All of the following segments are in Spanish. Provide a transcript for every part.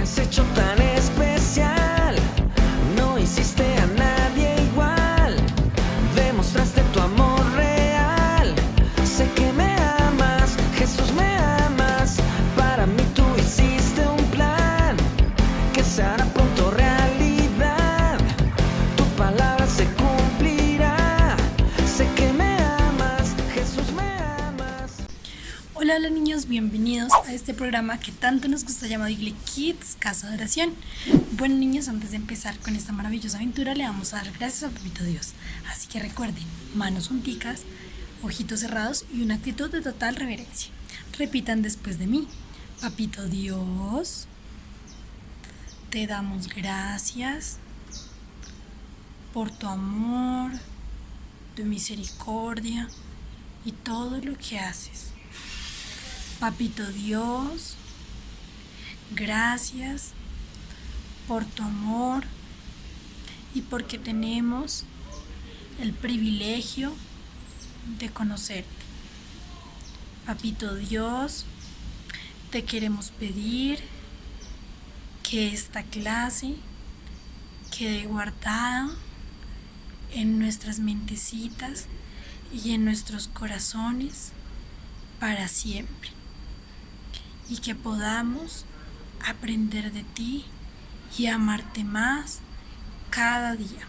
has hecho tan especial. No hiciste a nadie igual. Demostraste tu amor real. Sé que me amas, Jesús, me amas. Para mí tú hiciste un plan que se hará pronto realidad. Tu palabra se cumplirá. Sé que me amas, Jesús, me amas. Hola niños, bienvenidos a este programa que tanto nos gusta llamado Igle Kids, Casa de Oración. Bueno niños, antes de empezar con esta maravillosa aventura le vamos a dar gracias al Papito Dios. Así que recuerden, manos junticas, ojitos cerrados y una actitud de total reverencia. Repitan después de mí: Papito Dios, te damos gracias por tu amor, tu misericordia y todo lo que haces. Papito Dios, gracias por tu amor y porque tenemos el privilegio de conocerte. Papito Dios, te queremos pedir que esta clase quede guardada en nuestras mentecitas y en nuestros corazones para siempre, y que podamos aprender de ti y amarte más cada día.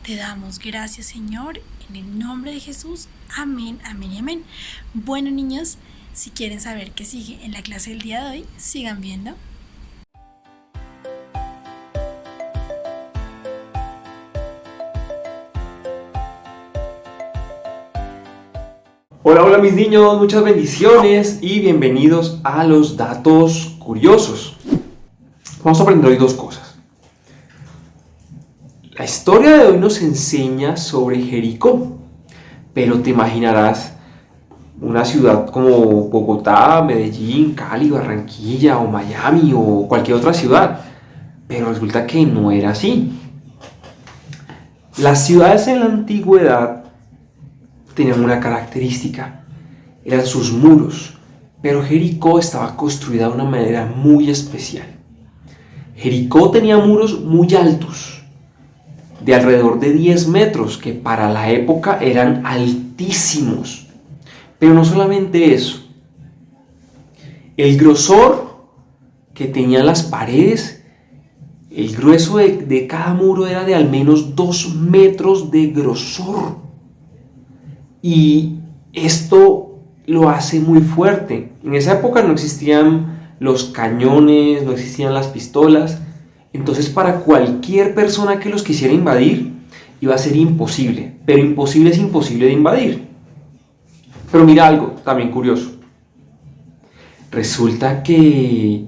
Te damos gracias, Señor, en el nombre de Jesús. Amén, amén y amén. Bueno, niños, si quieren saber qué sigue en la clase del día de hoy, sigan viendo. Hola mis niños, muchas bendiciones y bienvenidos a los datos curiosos. Vamos a aprender hoy dos cosas. La historia de hoy nos enseña sobre Jericó, pero te imaginarás una ciudad como Bogotá, Medellín, Cali, Barranquilla o Miami o cualquier otra ciudad, pero resulta que no era así. Las ciudades en la antigüedad tenían una característica, eran sus muros, pero Jericó estaba construida de una manera muy especial. Jericó tenía muros muy altos, de alrededor de 10 metros, que para la época eran altísimos. Pero no solamente eso, el grosor que tenían las paredes, el grueso de cada muro era de al menos 2 metros de grosor. Y esto lo hace muy fuerte. En esa época no existían los cañones, no existían las pistolas. Entonces para cualquier persona que los quisiera invadir iba a ser imposible. Pero imposible es imposible de invadir. Pero mira algo también curioso. Resulta que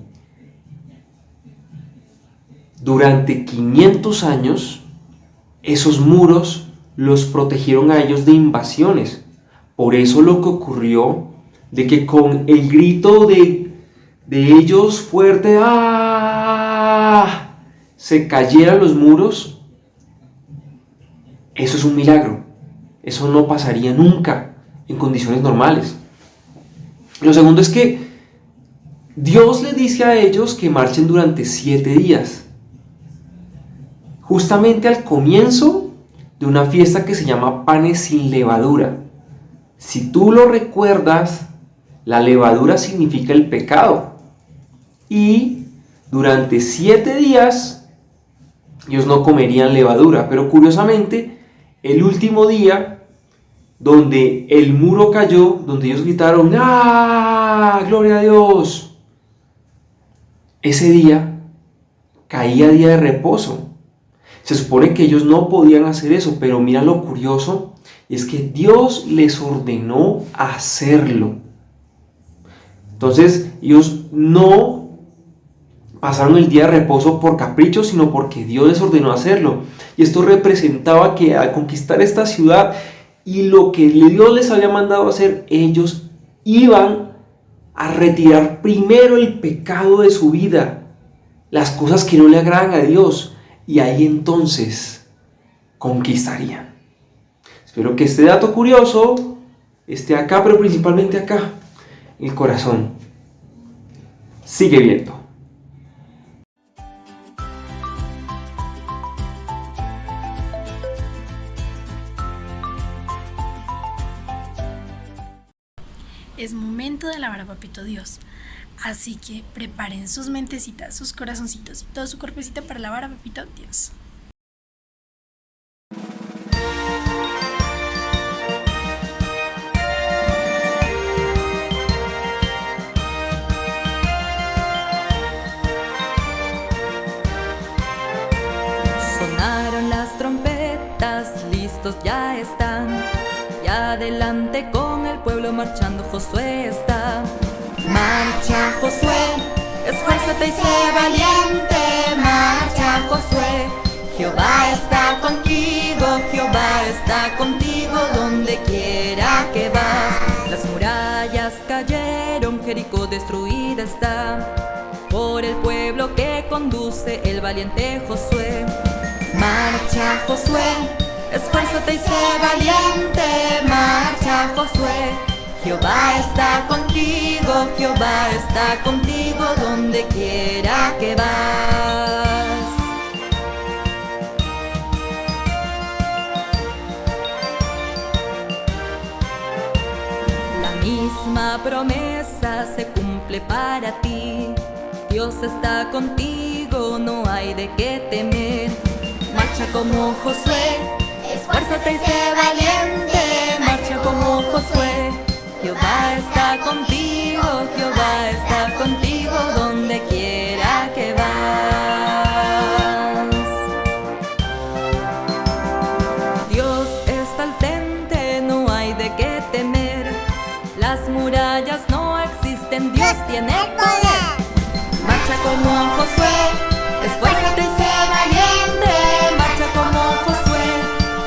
durante 500 años esos muros los protegieron a ellos de invasiones. Por eso lo que ocurrió de que con el grito de ellos fuerte, ¡ah!, se cayeran los muros. Eso es un milagro. Eso no pasaría nunca en condiciones normales. Lo segundo es que Dios le dice a ellos que marchen durante 7 días. Justamente al comienzo de una fiesta que se llama Panes sin Levadura. Si tú lo recuerdas, la levadura significa el pecado. Y durante 7 días ellos no comerían levadura. Pero curiosamente, el último día, donde el muro cayó, donde ellos gritaron ¡ah! ¡Gloria a Dios!, ese día caía día de reposo. Se supone que ellos no podían hacer eso, pero mira lo curioso, es que Dios les ordenó hacerlo. Entonces ellos no pasaron el día de reposo por capricho, sino porque Dios les ordenó hacerlo. Y esto representaba que al conquistar esta ciudad y lo que Dios les había mandado hacer, ellos iban a retirar primero el pecado de su vida, las cosas que no le agradan a Dios. Y ahí entonces conquistarían. Espero que este dato curioso esté acá, pero principalmente acá, en el corazón. Sigue viendo. momento de alabar a Papito Dios. Así que preparen sus mentecitas, sus corazoncitos y todo su cuerpecito para alabar a Papito Dios. Sonaron las trompetas, listos ya están. Y adelante con el pueblo marchando Josué está. Marcha Josué, esfuérzate y sé valiente. Marcha Josué, Jehová está contigo, Jehová está contigo donde quiera que vas. Las murallas cayeron, Jericó destruida está, por el pueblo que conduce el valiente Josué. Marcha Josué, esfuérzate y sé valiente. Marcha Josué, Jehová está contigo, Jehová está contigo donde quiera que vas. La misma promesa se cumple para ti. Dios está contigo, no hay de qué temer. Marcha como Josué, esfuérzate y sé valiente. Marcha como Josué, Jehová está contigo, Jehová está contigo donde quiera que vas. Dios está al frente, no hay de qué temer. Las murallas no existen, Dios tiene poder. Marcha como Josué, esfuérzate y sé valiente. Marcha como Josué,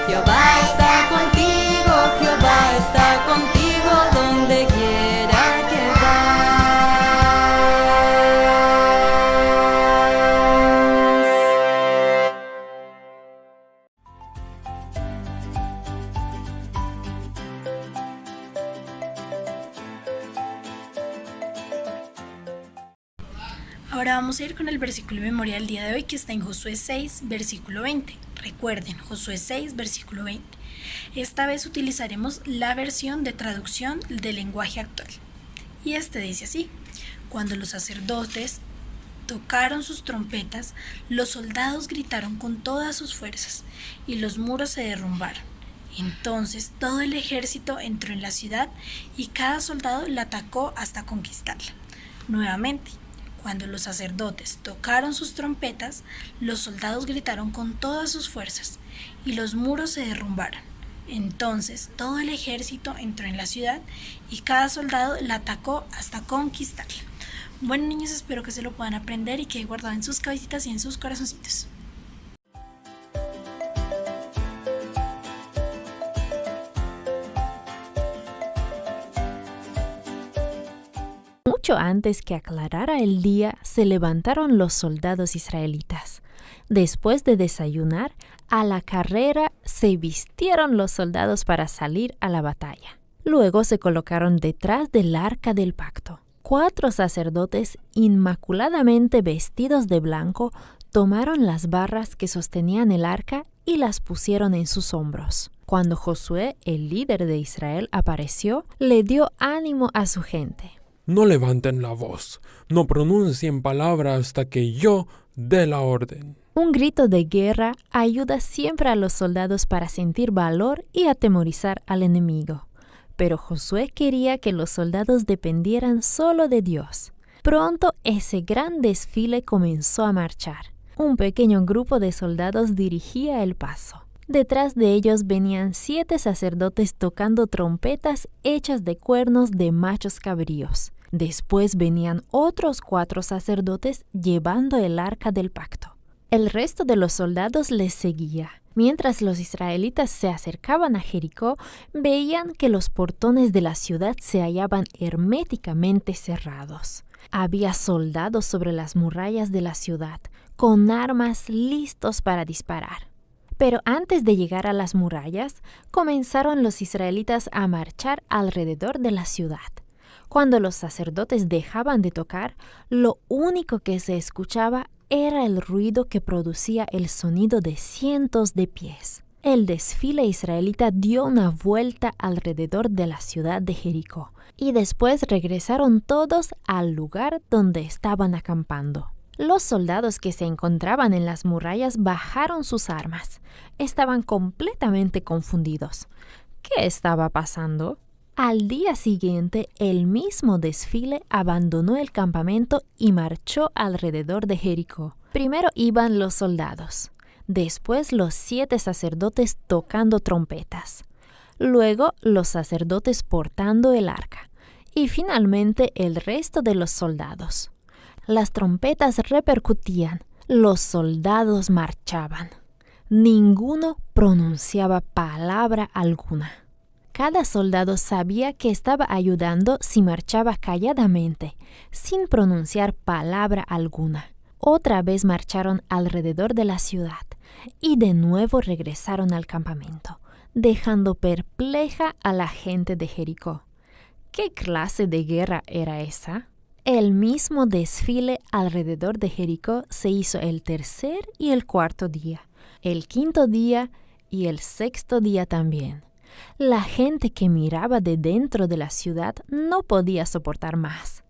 Jehová está contigo, Jehová está contigo donde quiera que vas. Ahora vamos a ir con el versículo de memoria del día de hoy, que está en Josué 6, versículo 20. Recuerden, Josué 6, versículo 20. Esta vez utilizaremos la versión de traducción del lenguaje actual. Y este dice así: cuando los sacerdotes tocaron sus trompetas, los soldados gritaron con todas sus fuerzas y los muros se derrumbaron. Entonces todo el ejército entró en la ciudad y cada soldado la atacó hasta conquistarla. Nuevamente, cuando los sacerdotes tocaron sus trompetas, los soldados gritaron con todas sus fuerzas y los muros se derrumbaron. Entonces todo el ejército entró en la ciudad y cada soldado la atacó hasta conquistarla. Bueno, niños, espero que se lo puedan aprender y quede guardado en sus cabecitas y en sus corazoncitos. Mucho antes que aclarara el día, se levantaron los soldados israelitas. Después de desayunar, a la carrera se vistieron los soldados para salir a la batalla. Luego se colocaron detrás del arca del pacto. 4 sacerdotes inmaculadamente vestidos de blanco tomaron las barras que sostenían el arca y las pusieron en sus hombros. Cuando Josué, el líder de Israel, apareció, le dio ánimo a su gente. No levanten la voz, no pronuncien palabra hasta que yo dé la orden. Un grito de guerra ayuda siempre a los soldados para sentir valor y atemorizar al enemigo. Pero Josué quería que los soldados dependieran solo de Dios. Pronto ese gran desfile comenzó a marchar. Un pequeño grupo de soldados dirigía el paso. Detrás de ellos venían 7 sacerdotes tocando trompetas hechas de cuernos de machos cabríos. Después venían otros 4 sacerdotes llevando el arca del pacto. El resto de los soldados les seguía. Mientras los israelitas se acercaban a Jericó, veían que los portones de la ciudad se hallaban herméticamente cerrados. Había soldados sobre las murallas de la ciudad, con armas listos para disparar. Pero antes de llegar a las murallas, comenzaron los israelitas a marchar alrededor de la ciudad. Cuando los sacerdotes dejaban de tocar, lo único que se escuchaba era el ruido que producía el sonido de cientos de pies. El desfile israelita dio una vuelta alrededor de la ciudad de Jericó y después regresaron todos al lugar donde estaban acampando. Los soldados que se encontraban en las murallas bajaron sus armas. Estaban completamente confundidos. ¿Qué estaba pasando? Al día siguiente, el mismo desfile abandonó el campamento y marchó alrededor de Jericó. Primero iban los soldados, después los 7 sacerdotes tocando trompetas, luego los sacerdotes portando el arca y finalmente el resto de los soldados. Las trompetas repercutían, los soldados marchaban. Ninguno pronunciaba palabra alguna. Cada soldado sabía que estaba ayudando si marchaba calladamente, sin pronunciar palabra alguna. Otra vez marcharon alrededor de la ciudad y de nuevo regresaron al campamento, dejando perpleja a la gente de Jericó. ¿Qué clase de guerra era esa? El mismo desfile alrededor de Jericó se hizo el tercer y el cuarto día, el quinto día y el sexto día también. La gente que miraba de dentro de la ciudad no podía soportar más.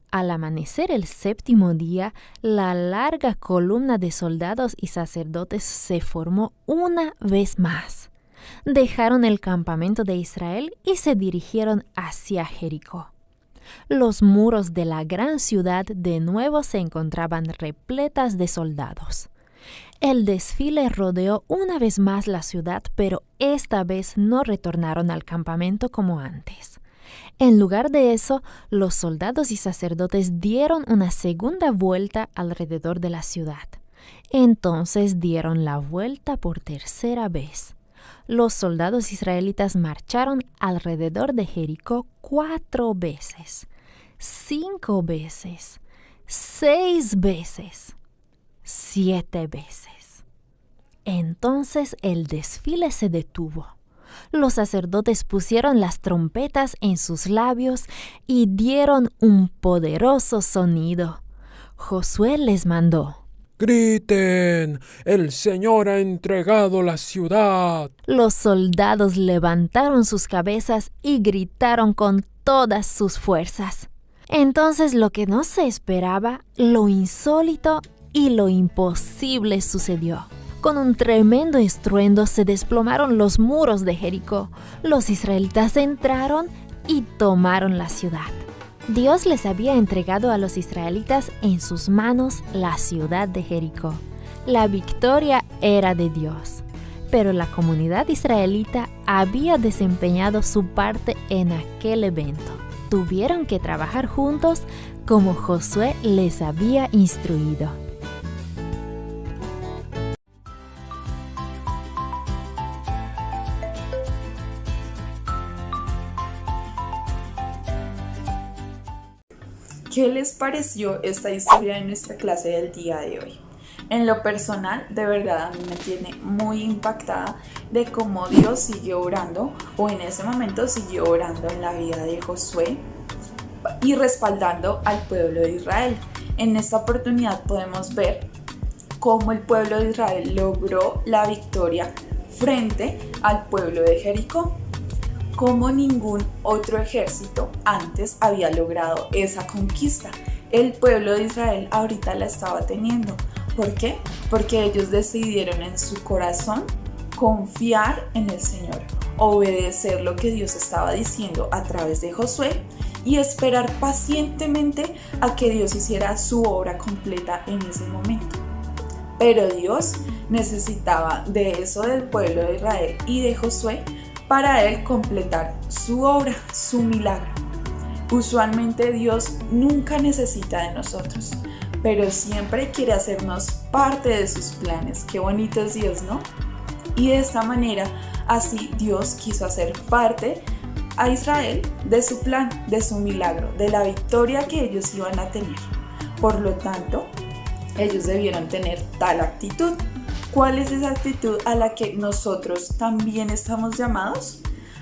Al amanecer el séptimo día, la larga columna de soldados y sacerdotes se formó una vez más. Dejaron el campamento de Israel y se dirigieron hacia Jericó. Los muros de la gran ciudad de nuevo se encontraban repletas de soldados. El desfile rodeó una vez más la ciudad, pero esta vez no retornaron al campamento como antes. En lugar de eso, los soldados y sacerdotes dieron una segunda vuelta alrededor de la ciudad. Entonces dieron la vuelta por tercera vez. Los soldados israelitas marcharon alrededor de Jericó 4 veces, 5 veces, 6 veces, 7 veces. Entonces el desfile se detuvo. Los sacerdotes pusieron las trompetas en sus labios y dieron un poderoso sonido. Josué les mandó: ¡Griten! ¡El Señor ha entregado la ciudad! Los soldados levantaron sus cabezas y gritaron con todas sus fuerzas. Entonces lo que no se esperaba, lo insólito y lo imposible sucedió. Con un tremendo estruendo se desplomaron los muros de Jericó. Los israelitas entraron y tomaron la ciudad. Dios les había entregado a los israelitas en sus manos la ciudad de Jericó. La victoria era de Dios, pero la comunidad israelita había desempeñado su parte en aquel evento. Tuvieron que trabajar juntos como Josué les había instruido. ¿Qué les pareció esta historia de nuestra clase del día de hoy? En lo personal, de verdad a mí me tiene muy impactada de cómo Dios siguió orando, o en ese momento siguió orando en la vida de Josué y respaldando al pueblo de Israel. En esta oportunidad podemos ver cómo el pueblo de Israel logró la victoria frente al pueblo de Jericó. Como ningún otro ejército antes había logrado esa conquista. El pueblo de Israel ahorita la estaba teniendo. ¿Por qué? Porque ellos decidieron en su corazón confiar en el Señor, obedecer lo que Dios estaba diciendo a través de Josué y esperar pacientemente a que Dios hiciera su obra completa en ese momento. Pero Dios necesitaba de eso del pueblo de Israel y de Josué para él completar su obra, su milagro. Usualmente Dios nunca necesita de nosotros, pero siempre quiere hacernos parte de sus planes. Qué bonito es Dios, ¿no? Y de esta manera, así Dios quiso hacer parte a Israel de su plan, de su milagro, de la victoria que ellos iban a tener. Por lo tanto, ellos debieron tener tal actitud. ¿Cuál es esa actitud a la que nosotros también estamos llamados?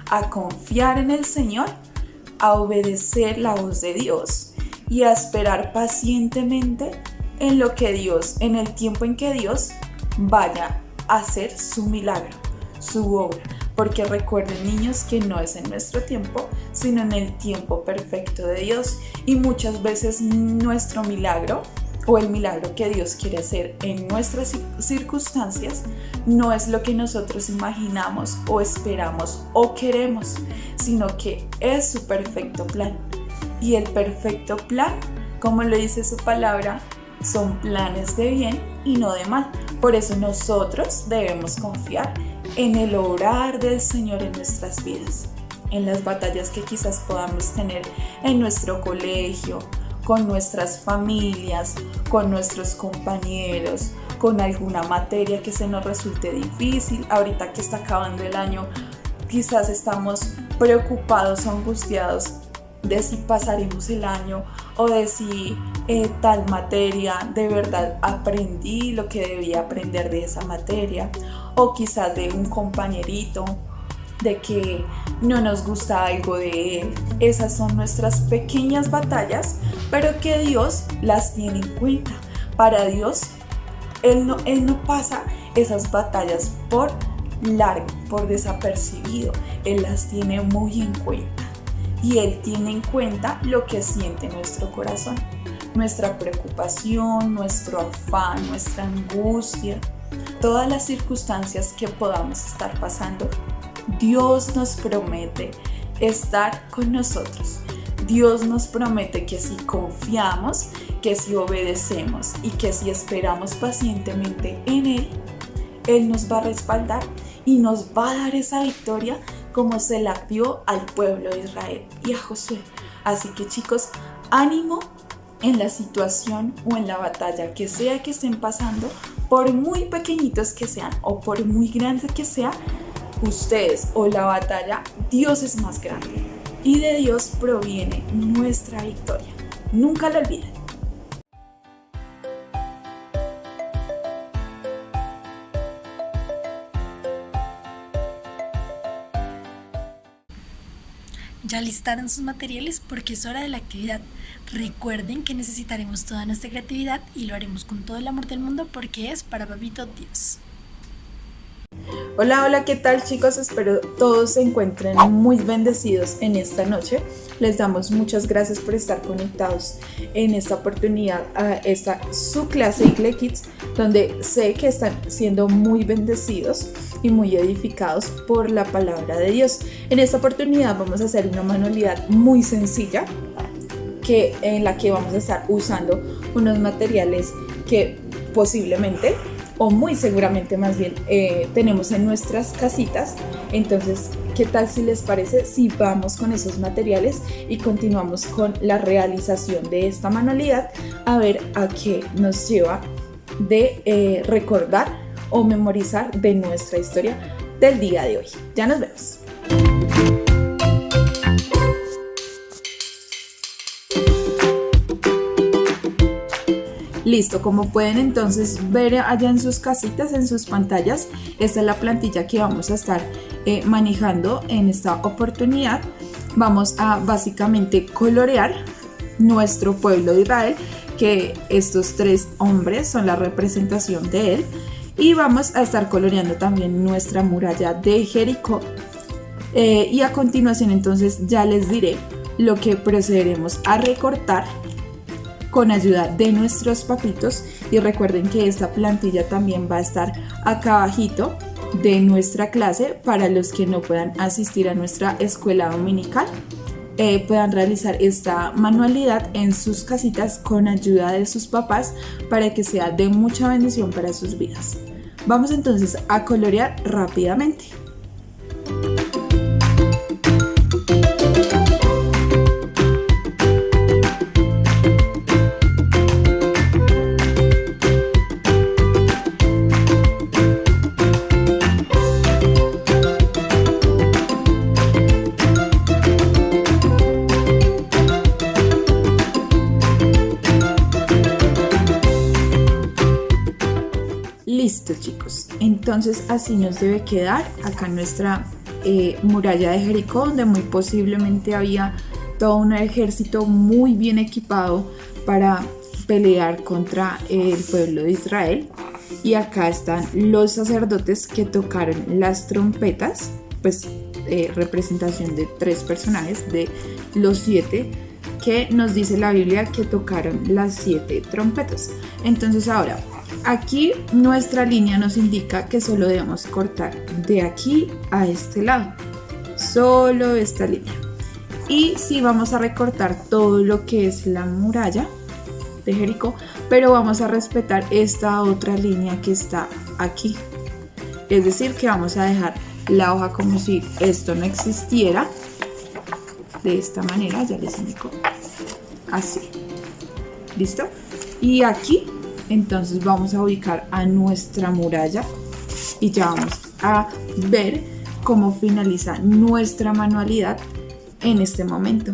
A confiar en el Señor, a obedecer la voz de Dios y a esperar pacientemente en lo que Dios, en el tiempo en que Dios vaya a hacer su milagro. su obra. Porque recuerden, niños, que no es en nuestro tiempo, sino en el tiempo perfecto de Dios. Y muchas veces nuestro milagro o el milagro que Dios quiere hacer en nuestras circunstancias no es lo que nosotros imaginamos o esperamos o queremos, sino que es su perfecto plan. Y el perfecto plan, como lo dice su palabra, son planes de bien y no de mal. Por eso nosotros debemos confiar en el obrar del Señor en nuestras vidas, en las batallas que quizás podamos tener en nuestro colegio, con nuestras familias, con nuestros compañeros, con alguna materia que se nos resulte difícil. Ahorita que está acabando el año, quizás estamos preocupados o angustiados de si pasaremos el año o de si tal materia de verdad aprendí lo que debía aprender de esa materia, o quizás de un compañerito, de que no nos gusta algo de él. Esas son nuestras pequeñas batallas, pero que Dios las tiene en cuenta. Para Dios, Él no pasa esas batallas por largo, por desapercibido. Él las tiene muy en cuenta. Y Él tiene en cuenta lo que siente nuestro corazón, nuestra preocupación, nuestro afán, nuestra angustia, todas las circunstancias que podamos estar pasando. Dios nos promete estar con nosotros. Dios nos promete que si confiamos, que si obedecemos y que si esperamos pacientemente en Él, Él nos va a respaldar y nos va a dar esa victoria como se la dio al pueblo de Israel y a Josué. Así que, chicos, ánimo en la situación o en la batalla que sea que estén pasando, por muy pequeñitos que sean o por muy grandes que sea, ustedes o la batalla, Dios es más grande y de Dios proviene nuestra victoria. Nunca lo olviden. Ya listaron sus materiales porque es hora de la actividad. Recuerden que necesitaremos toda nuestra creatividad y lo haremos con todo el amor del mundo porque es para Papito Dios. Hola, ¿qué tal, chicos? Espero todos se encuentren muy bendecidos en esta noche. Les damos muchas gracias por estar conectados en esta oportunidad a esta su clase Igle Kids, donde sé que están siendo muy bendecidos y muy edificados por la palabra de Dios. En esta oportunidad vamos a hacer una manualidad muy sencilla en la que vamos a estar usando unos materiales que posiblemente o muy seguramente más bien tenemos en nuestras casitas. Entonces, ¿qué tal si les parece si vamos con esos materiales y continuamos con la realización de esta manualidad, a ver a qué nos lleva de recordar o memorizar de nuestra historia del día de hoy? Ya nos vemos. Listo, como pueden entonces ver allá en sus casitas, en sus pantallas, esta es la plantilla que vamos a estar manejando en esta oportunidad. Vamos a básicamente colorear nuestro pueblo de Israel, que estos 3 hombres son la representación de él, y vamos a estar coloreando también nuestra muralla de Jericó. Y a continuación entonces ya les diré lo que procederemos a recortar con ayuda de nuestros papitos. Y recuerden que esta plantilla también va a estar acá abajito de nuestra clase para los que no puedan asistir a nuestra escuela dominical, puedan realizar esta manualidad en sus casitas con ayuda de sus papás para que sea de mucha bendición para sus vidas. Vamos entonces a colorear rápidamente. Listo, chicos, entonces así nos debe quedar acá nuestra muralla de Jericó, donde muy posiblemente había todo un ejército muy bien equipado para pelear contra el pueblo de Israel. y acá están los sacerdotes que tocaron las trompetas, pues representación de 3 personajes de los 7 que nos dice la Biblia que tocaron las 7 trompetas. Entonces ahora, aquí nuestra línea nos indica que solo debemos cortar de aquí a este lado, solo esta línea. Y sí vamos a recortar todo lo que es la muralla de Jericó, pero vamos a respetar esta otra línea que está aquí. Es decir, que vamos a dejar la hoja como si esto no existiera. De esta manera, ya les indico. Así. ¿Listo? Y aquí, entonces vamos a ubicar a nuestra muralla y ya vamos a ver cómo finaliza nuestra manualidad en este momento.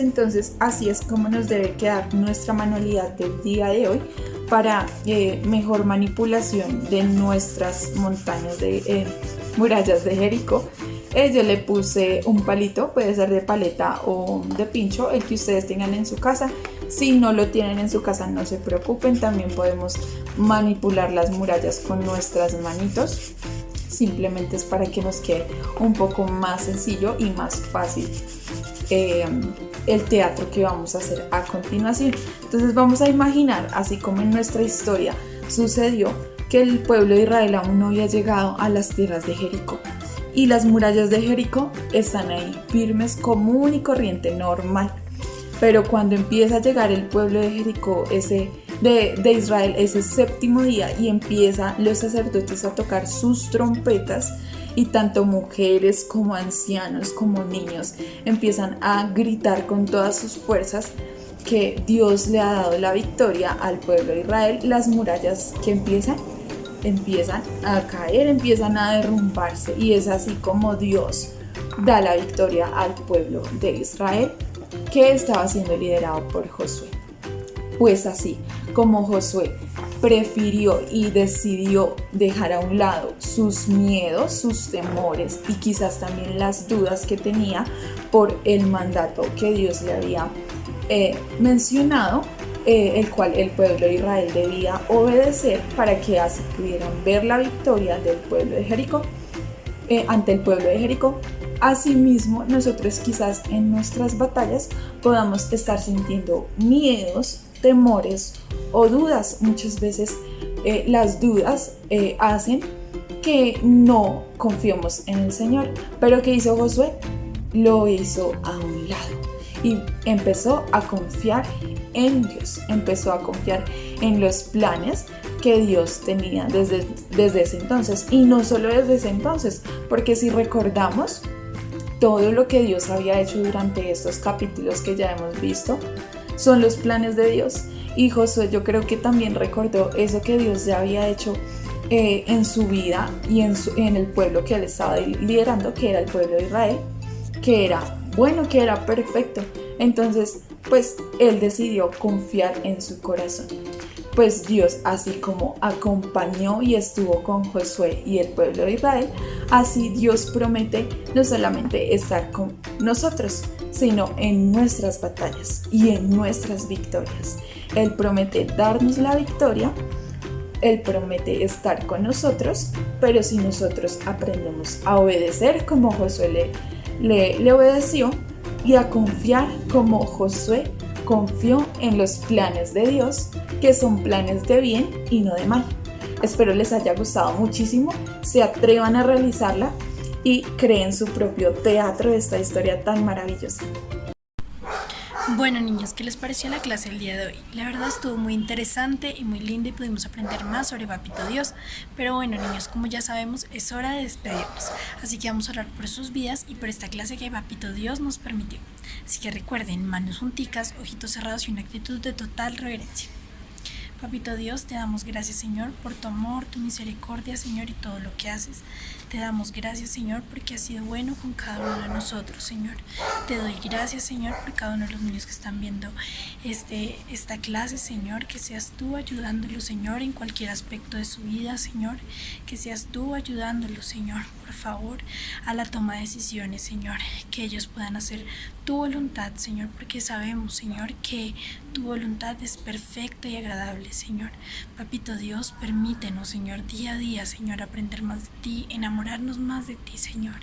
Entonces así es como nos debe quedar nuestra manualidad del día de hoy para mejor manipulación de nuestras montañas de murallas de Jericó. Yo le puse un palito, puede ser de paleta o de pincho, el que ustedes tengan en su casa. Si no lo tienen en su casa, no se preocupen, también podemos manipular las murallas con nuestras manitos. Simplemente es para que nos quede un poco más sencillo y más fácil el teatro que vamos a hacer a continuación. Entonces vamos a imaginar, así como en nuestra historia sucedió, que el pueblo de Israel aún no había llegado a las tierras de Jericó y las murallas de Jericó están ahí firmes, común y corriente, normal. Pero cuando empieza a llegar el pueblo de Jericó, de Israel, ese séptimo día, y empiezan los sacerdotes a tocar sus trompetas, y tanto mujeres como ancianos como niños empiezan a gritar con todas sus fuerzas que Dios le ha dado la victoria al pueblo de Israel. Las murallas que empiezan a caer, empiezan a derrumbarse, y es así como Dios da la victoria al pueblo de Israel, que estaba siendo liderado por Josué. Pues así como Josué prefirió y decidió dejar a un lado sus miedos, sus temores y quizás también las dudas que tenía por el mandato que Dios le había mencionado, el cual el pueblo de Israel debía obedecer para que así pudieran ver la victoria del pueblo de Jericó ante el pueblo de Jericó. Asimismo, nosotros quizás en nuestras batallas podamos estar sintiendo miedos, temores o dudas. Muchas veces las dudas hacen que no confiemos en el Señor. Pero ¿qué hizo Josué? Lo hizo a un lado y empezó a confiar en Dios, empezó a confiar en los planes que Dios tenía desde ese entonces. Y no solo desde ese entonces, porque si recordamos todo lo que Dios había hecho durante estos capítulos que ya hemos visto, son los planes de Dios. Y Josué, yo creo que también recordó eso que Dios ya había hecho en su vida y en el pueblo que él estaba liderando, que era el pueblo de Israel, que era bueno, que era perfecto. Entonces, pues él decidió confiar en su corazón. Pues Dios, así como acompañó y estuvo con Josué y el pueblo de Israel, así Dios promete no solamente estar con nosotros, sino en nuestras batallas y en nuestras victorias. Él promete darnos la victoria, Él promete estar con nosotros, pero si nosotros aprendemos a obedecer como Josué le obedeció, y a confiar como Josué confió en los planes de Dios, que son planes de bien y no de mal. Espero les haya gustado muchísimo, se atrevan a realizarla y creen su propio teatro de esta historia tan maravillosa. Bueno, niños, ¿qué les pareció la clase del día de hoy? La verdad estuvo muy interesante y muy linda y pudimos aprender más sobre Papito Dios. Pero bueno, niños, como ya sabemos, es hora de despedirnos. Así que vamos a orar por sus vidas y por esta clase que Papito Dios nos permitió. Así que recuerden, manos junticas, ojitos cerrados y una actitud de total reverencia. Papito Dios, te damos gracias, Señor, por tu amor, tu misericordia, Señor, y todo lo que haces. Te damos gracias, Señor, porque has sido bueno con cada uno de nosotros, Señor. Te doy gracias, Señor, por cada uno de los niños que están viendo esta clase, Señor. Que seas tú ayudándolos, Señor, en cualquier aspecto de su vida, Señor. Que seas tú ayudándolos, Señor, por favor, a la toma de decisiones, Señor. Que ellos puedan hacer tu voluntad, Señor, porque sabemos, Señor, que tu voluntad es perfecta y agradable, Señor. Papito Dios, permítenos, Señor, día a día, Señor, aprender más de ti, enamorarnos más de ti, Señor,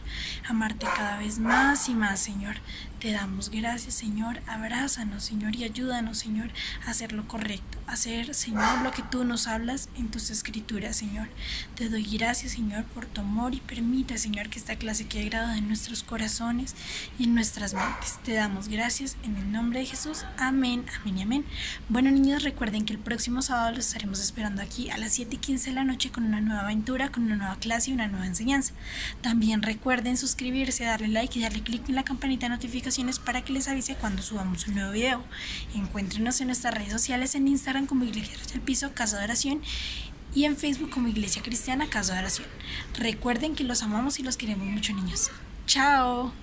amarte cada vez más y más, Señor. Te damos gracias, Señor, abrázanos, Señor, y ayúdanos, Señor, a hacer lo correcto, a hacer, Señor, lo que tú nos hablas en tus escrituras, Señor. Te doy gracias, Señor, por tu amor y permite, Señor, que esta clase quede grabada en nuestros corazones y en nuestras mentes. Te damos gracias en el nombre de Jesús. Amén, amén y amén. Bueno, niños, recuerden que el próximo sábado los estaremos esperando aquí a las 7:15 de la noche con una nueva aventura, con una nueva clase y una nueva enseñanza. También recuerden suscribirse, darle like y darle click en la campanita de notificaciones para que les avise cuando subamos un nuevo video. Encuéntrenos en nuestras redes sociales, en Instagram como Iglesia del Piso, Casa de Oración, y en Facebook como Iglesia Cristiana, Casa de Oración. Recuerden que los amamos y los queremos mucho, niños. ¡Chao!